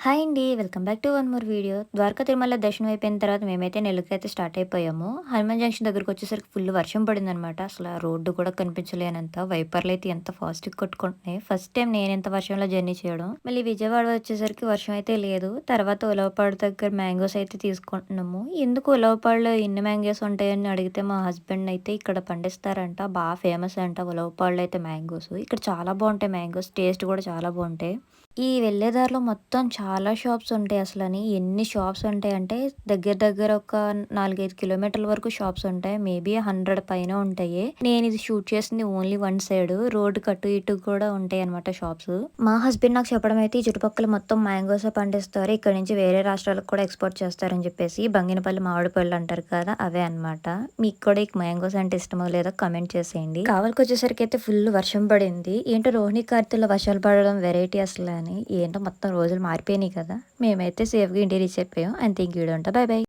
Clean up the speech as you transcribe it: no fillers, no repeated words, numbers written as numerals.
Hi అండి. Welcome back to one more video. Dwaraka Tirumala దర్శనం అయిపోయిన తర్వాత మేమైతే నెల్లూరుకైతే స్టార్ట్ అయిపోయాము. హనుమాన్ జంక్షన్ దగ్గరకొచ్చేసరికి ఫుల్ వర్షం పడిందనమాట. అసల రోడ్డు కూడా కనిపించలేనంత. వైపర్‌లయితే ఎంత ఫాస్ట్‌గా కొట్టుకుంటున్నాయి. ఫస్ట్ టైం నేనింత వర్షంలో జర్నీ చేయడం. మళ్ళీ విజయవాడ వచ్చేసరికి వర్షం అయితే లేదు. తర్వాత ఉలవపాడు దగ్గర మ్యాంగోస్ అయితే తీసుకుంటున్నాము. ఎందుకు ఉలవపాడులో ఇన్ని మ్యాంగోస్ ఉంటాయని అడిగితే మా హస్బెండ్ అయితే ఇక్కడ పండిస్తారంట. ఫేమస్ అంట ఉలవపాడులో అయితే మ్యాంగోస్. ఇక్కడ చాలా బావుంటాయి మ్యాంగోస్. టేస్ట్ కూడా చాలా బావుంటాయి. ఈ వెళ్ళే దారిలో మొత్తం చాలా షాప్స్ ఉంటాయి అసలని. ఎన్ని షాప్స్ ఉంటాయంటే దగ్గర దగ్గర ఒక 4, 5 కిలోమీటర్ల వరకు షాప్స్ ఉంటాయి. మేబీ 100 పైన ఉంటాయి. నేనిది షూట్ చేసింది ఓన్లీ వన్ సైడ్. రోడ్డుకి అటు ఇటు కూడా ఉంటాయనమాట షాప్స్. మా హస్బెండ్ నాకు చెప్పడం అయితే ఈ చుట్టుపక్కల మొత్తం మ్యాంగోసే పండిస్తారు. ఇక్కడి నుంచి వేరే రాష్ట్రాలకు కూడా ఎక్స్‌పోర్ట్ చేస్తారని చెప్పేసి బంగినపల్లి మామిడి పళ్ళు అంటారు కదా! అవే అనమాట. మీకు కూడా ఈ మ్యాంగోస్ అంటే ఇష్టమో లేదో కామెంట్ చేసేయండి. కావలికొచ్చేసరికి అయితే ఫుల్ వర్షం పడింది. ఏంటో రోహిణి కార్తీలో వర్షాలు పడడం వెరైటీ అసలని. ఏంటో మొత్తం రోజులు మారిపోయినాయి కదా! మేమైతే సేఫ్‌గా ఇంటికి రీచ్ అయిపోయాం. అంతే ఇంక వీడియో ఉంటా. Bye bye.